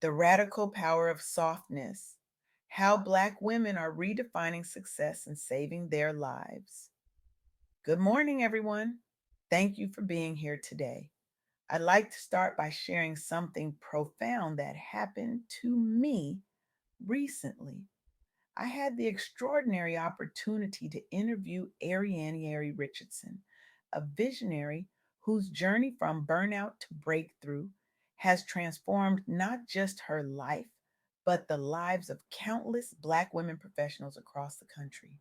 The Radical Power of Softness: How Black Women Are Redefining Success and Saving Their Lives. Good morning, everyone. Thank you for being here today. I'd like to start by sharing something profound that happened to me recently. I had the extraordinary opportunity to interview Ariane Richardson, a visionary whose journey from burnout to breakthrough has transformed not just her life, but the lives of countless Black women professionals across the country.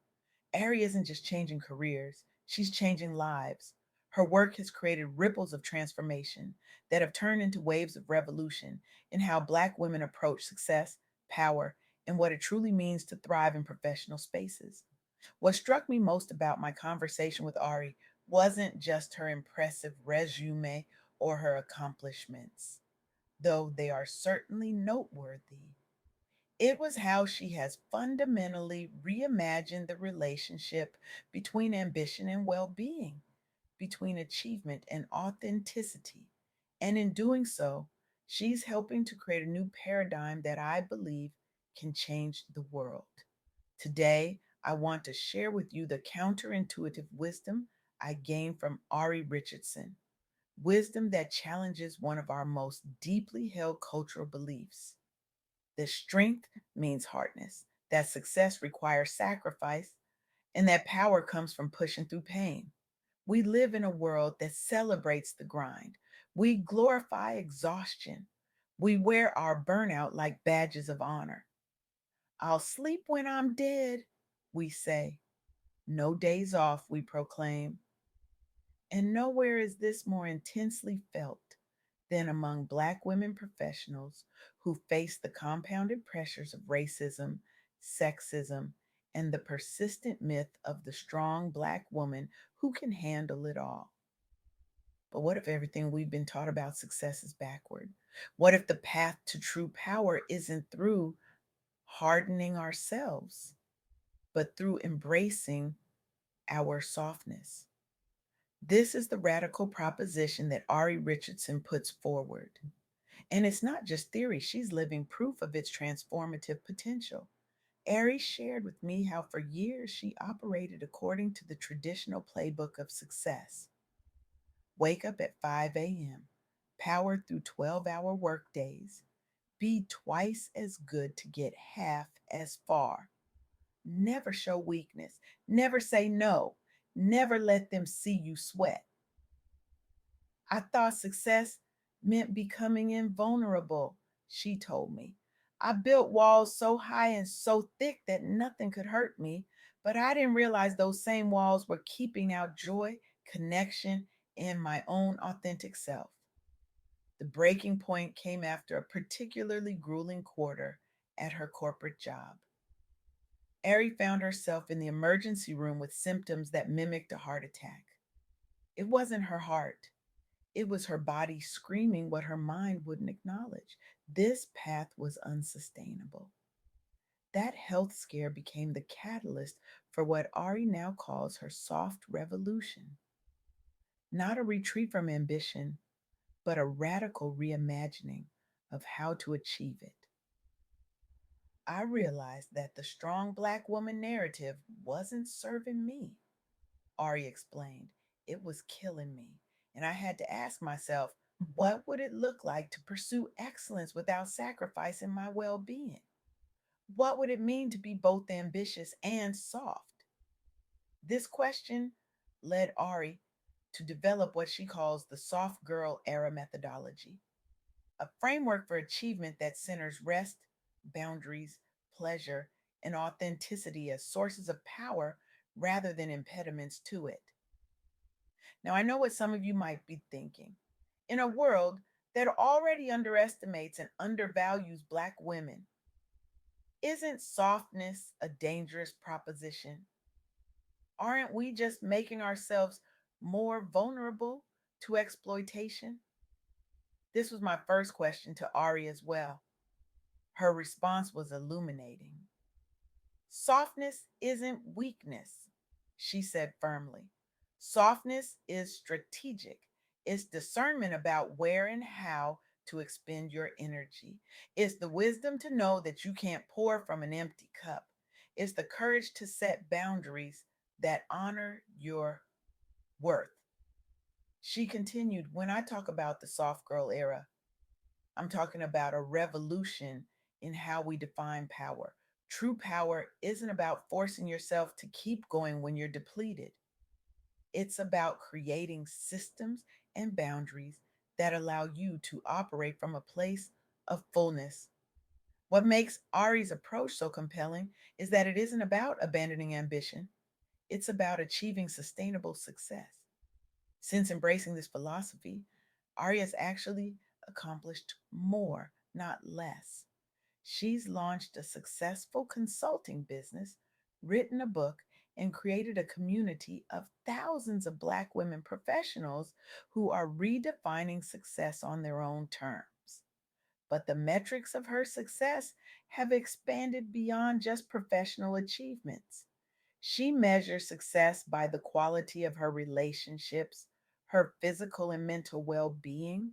Ari isn't just changing careers, she's changing lives. Her work has created ripples of transformation that have turned into waves of revolution in how Black women approach success, power, and what it truly means to thrive in professional spaces. What struck me most about my conversation with Ari wasn't just her impressive resume or her accomplishments, though they are certainly noteworthy. It was how she has fundamentally reimagined the relationship between ambition and well being, between achievement and authenticity. And in doing so, she's helping to create a new paradigm that I believe can change the world. Today, I want to share with you the counterintuitive wisdom I gained from Ari Richardson, wisdom that challenges one of our most deeply held cultural beliefs. That strength means hardness, that success requires sacrifice, and that power comes from pushing through pain. We live in a world that celebrates the grind. We glorify exhaustion. We wear our burnout like badges of honor. I'll sleep when I'm dead, we say. No days off, we proclaim. And nowhere is this more intensely felt than among Black women professionals who face the compounded pressures of racism, sexism, and the persistent myth of the strong Black woman who can handle it all. But what if everything we've been taught about success is backward? What if the path to true power isn't through hardening ourselves, but through embracing our softness? This is the radical proposition that Ari Richardson puts forward. And it's not just theory, she's living proof of its transformative potential. Ari shared with me how for years she operated according to the traditional playbook of success: wake up at 5 a.m., power through 12-hour workdays, be twice as good to get half as far, never show weakness, never say no, never let them see you sweat. I thought success meant becoming invulnerable, she told me. I built walls so high and so thick that nothing could hurt me, but I didn't realize those same walls were keeping out joy, connection, and my own authentic self. The breaking point came after a particularly grueling quarter at her corporate job. Ari found herself in the emergency room with symptoms that mimicked a heart attack. It wasn't her heart, it was her body screaming what her mind wouldn't acknowledge. This path was unsustainable. That health scare became the catalyst for what Ari now calls her soft revolution. Not a retreat from ambition, but a radical reimagining of how to achieve it. I realized that the strong Black woman narrative wasn't serving me, Ari explained. It was killing me. And I had to ask myself, what would it look like to pursue excellence without sacrificing my well being? What would it mean to be both ambitious and soft? This question led Ari to develop what she calls the soft girl era methodology, a framework for achievement that centers rest, boundaries, pleasure, and authenticity as sources of power rather than impediments to it. Now, I know what some of you might be thinking. In a world that already underestimates and undervalues Black women, isn't softness a dangerous proposition? Aren't we just making ourselves more vulnerable to exploitation? This was my first question to Ari as well. Her response was illuminating. Softness isn't weakness, she said firmly. Softness is strategic. It's discernment about where and how to expend your energy. It's the wisdom to know that you can't pour from an empty cup. It's the courage to set boundaries that honor your worth. She continued, when I talk about the soft girl era, I'm talking about a revolution in how we define power. True power isn't about forcing yourself to keep going when you're depleted. It's about creating systems and boundaries that allow you to operate from a place of fullness. What makes Ari's approach so compelling is that it isn't about abandoning ambition, it's about achieving sustainable success. Since embracing this philosophy, Ari has actually accomplished more, not less. She's launched a successful consulting business, written a book, and created a community of thousands of Black women professionals who are redefining success on their own terms. But the metrics of her success have expanded beyond just professional achievements. She measures success by the quality of her relationships, her physical and mental well being,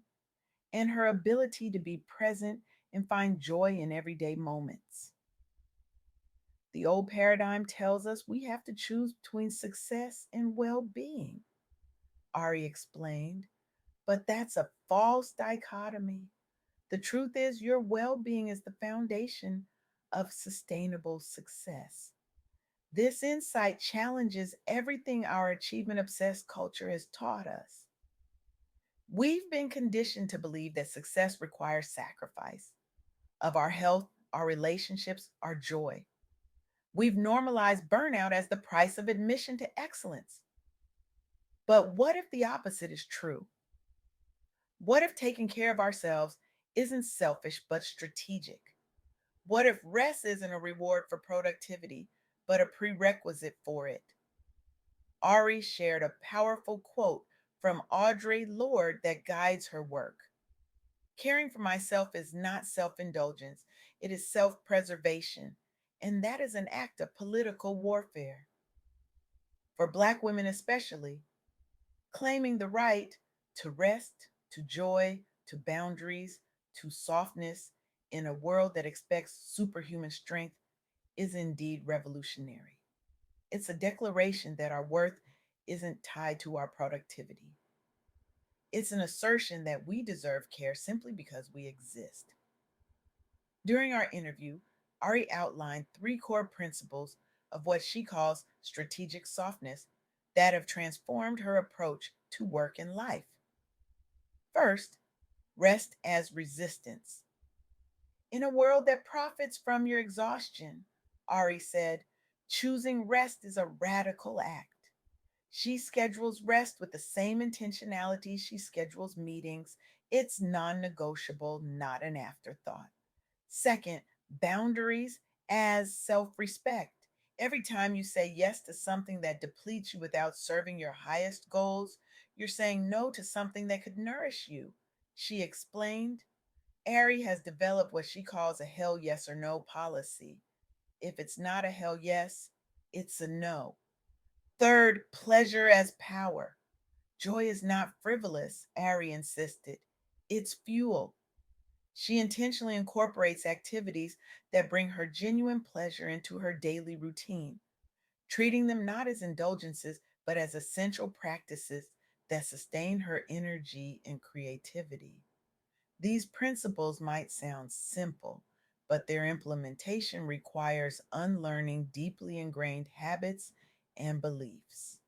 and her ability to be present and find joy in everyday moments. The old paradigm tells us we have to choose between success and well being, Ari explained, but that's a false dichotomy. The truth is, your well being is the foundation of sustainable success. This insight challenges everything our achievement obsessed culture has taught us. We've been conditioned to believe that success requires sacrifice of our health, our relationships, our joy. We've normalized burnout as the price of admission to excellence. But what if the opposite is true? What if taking care of ourselves isn't selfish but strategic? What if rest isn't a reward for productivity but a prerequisite for it? Ari shared a powerful quote from Audre Lorde that guides her work. Caring for myself is not self indulgence, it is self preservation. And that is an act of political warfare. For Black women, especially, claiming the right to rest, to joy, to boundaries, to softness in a world that expects superhuman strength is indeed revolutionary. It's a declaration that our worth isn't tied to our productivity. It's an assertion that we deserve care simply because we exist. During our interview, Ari outlined three core principles of what she calls strategic softness that have transformed her approach to work and life. First, rest as resistance. In a world that profits from your exhaustion, Ari said, choosing rest is a radical act. She schedules rest with the same intentionality she schedules meetings. It's non negotiable, not an afterthought. Second, boundaries as self respect. Every time you say yes to something that depletes you without serving your highest goals, you're saying no to something that could nourish you. She explained, Ari has developed what she calls a hell yes or no policy. If it's not a hell yes, it's a no. Third, pleasure as power. Joy is not frivolous, Ari insisted. It's fuel. She intentionally incorporates activities that bring her genuine pleasure into her daily routine, treating them not as indulgences, but as essential practices that sustain her energy and creativity. These principles might sound simple, but their implementation requires unlearning deeply ingrained habits and beliefs.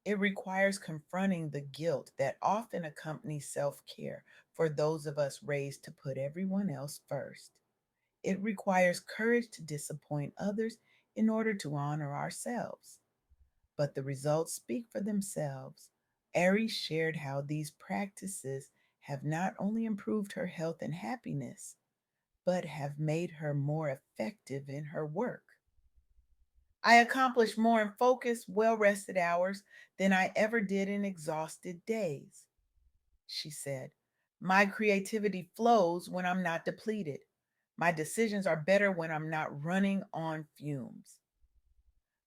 It requires confronting the guilt that often accompanies self care for those of us raised to put everyone else first. It requires courage to disappoint others in order to honor ourselves. But the results speak for themselves. Ari shared how these practices have not only improved her health and happiness, but have made her more effective in her work. I accomplished more in focused, well rested hours than I ever did in exhausted days, she said. My creativity flows when I'm not depleted. My decisions are better when I'm not running on fumes.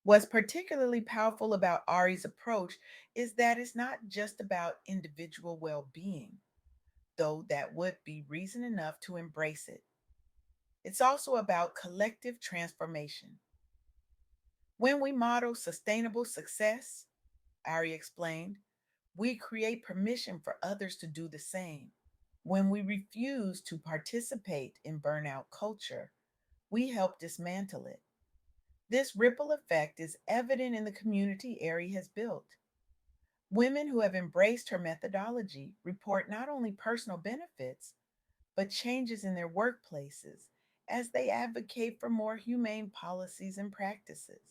What's particularly powerful about Ari's approach is that it's not just about individual well being. though that would be reason enough to embrace it. It's also about collective transformation. When we model sustainable success, Ari explained, we create permission for others to do the same. When we refuse to participate in burnout culture, we help dismantle it. This ripple effect is evident in the community Ari has built. Women who have embraced her methodology report not only personal benefits, but changes in their workplaces as they advocate for more humane policies and practices.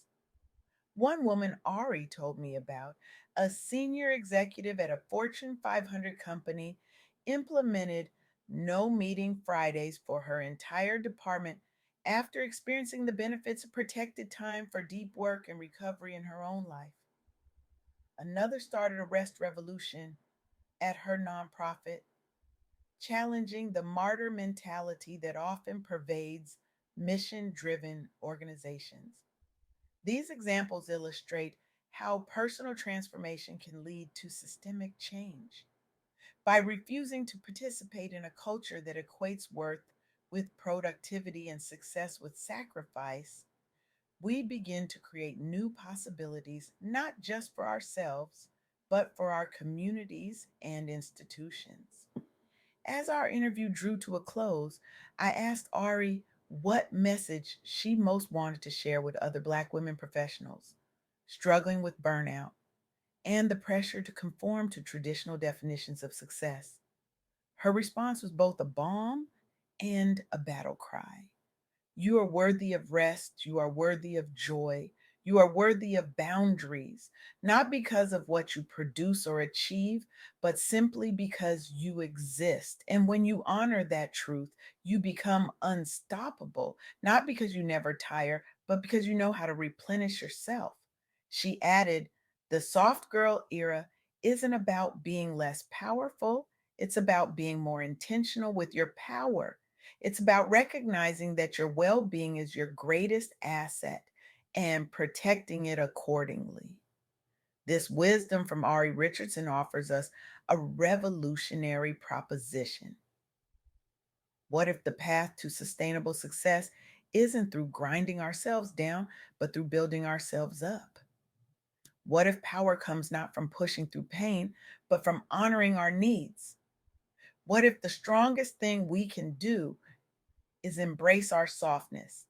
One woman Ari told me about, a senior executive at a Fortune 500 company, implemented no meeting Fridays for her entire department after experiencing the benefits of protected time for deep work and recovery in her own life. Another started a rest revolution at her nonprofit, challenging the martyr mentality that often pervades mission driven organizations. These examples illustrate how personal transformation can lead to systemic change. By refusing to participate in a culture that equates worth with productivity and success with sacrifice, we begin to create new possibilities, not just for ourselves, but for our communities and institutions. As our interview drew to a close, I asked Ari what message she most wanted to share with other Black women professionals struggling with burnout and the pressure to conform to traditional definitions of success. Her response was both a balm and a battle cry. You are worthy of rest. You are worthy of joy. You are worthy of boundaries, not because of what you produce or achieve, but simply because you exist. And when you honor that truth, you become unstoppable, not because you never tire, but because you know how to replenish yourself. She added, the soft girl era isn't about being less powerful, it's about being more intentional with your power. It's about recognizing that your well being is your greatest asset and protecting it accordingly. This wisdom from Ari Richardson offers us a revolutionary proposition. What if the path to sustainable success isn't through grinding ourselves down, but through building ourselves up? What if power comes not from pushing through pain, but from honoring our needs? What if the strongest thing we can do is embrace our softness?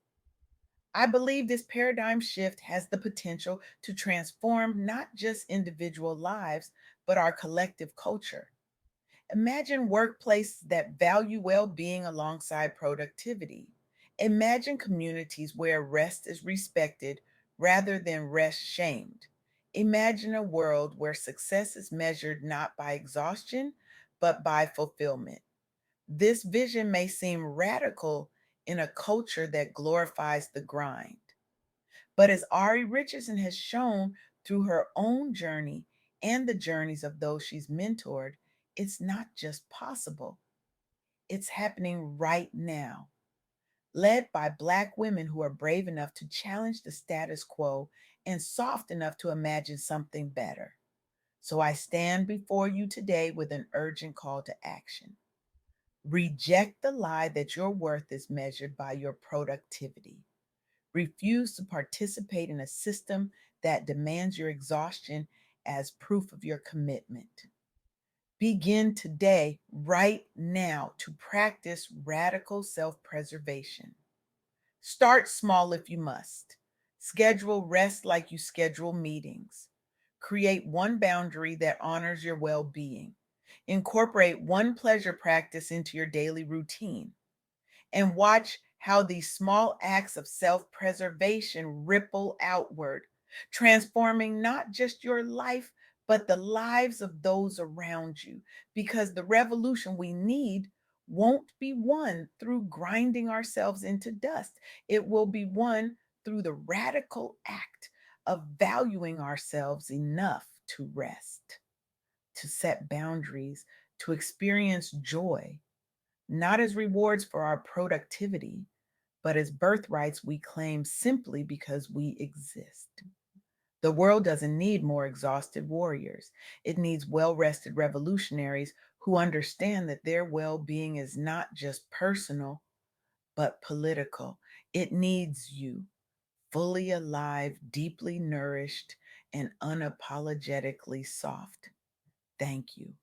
I believe this paradigm shift has the potential to transform not just individual lives, but our collective culture. Imagine workplaces that value well being alongside productivity. Imagine communities where rest is respected rather than rest shamed. Imagine a world where success is measured not by exhaustion, but by fulfillment. This vision may seem radical in a culture that glorifies the grind. But as Ari Richardson has shown through her own journey and the journeys of those she's mentored, it's not just possible, it's happening right now, led by Black women who are brave enough to challenge the status quo and soft enough to imagine something better. So I stand before you today with an urgent call to action. Reject the lie that your worth is measured by your productivity. Refuse to participate in a system that demands your exhaustion as proof of your commitment. Begin today, right now, to practice radical self preservation. Start small if you must. Schedule rest like you schedule meetings. Create one boundary that honors your well being. Incorporate one pleasure practice into your daily routine, and watch how these small acts of self preservation ripple outward, transforming not just your life, but the lives of those around you. Because the revolution we need won't be won through grinding ourselves into dust, it will be won through the radical act of valuing ourselves enough to rest, to set boundaries, to experience joy, not as rewards for our productivity, but as birthrights we claim simply because we exist. The world doesn't need more exhausted warriors. It needs well rested revolutionaries who understand that their well being is not just personal, but political. It needs you, fully alive, deeply nourished, and unapologetically soft. Thank you.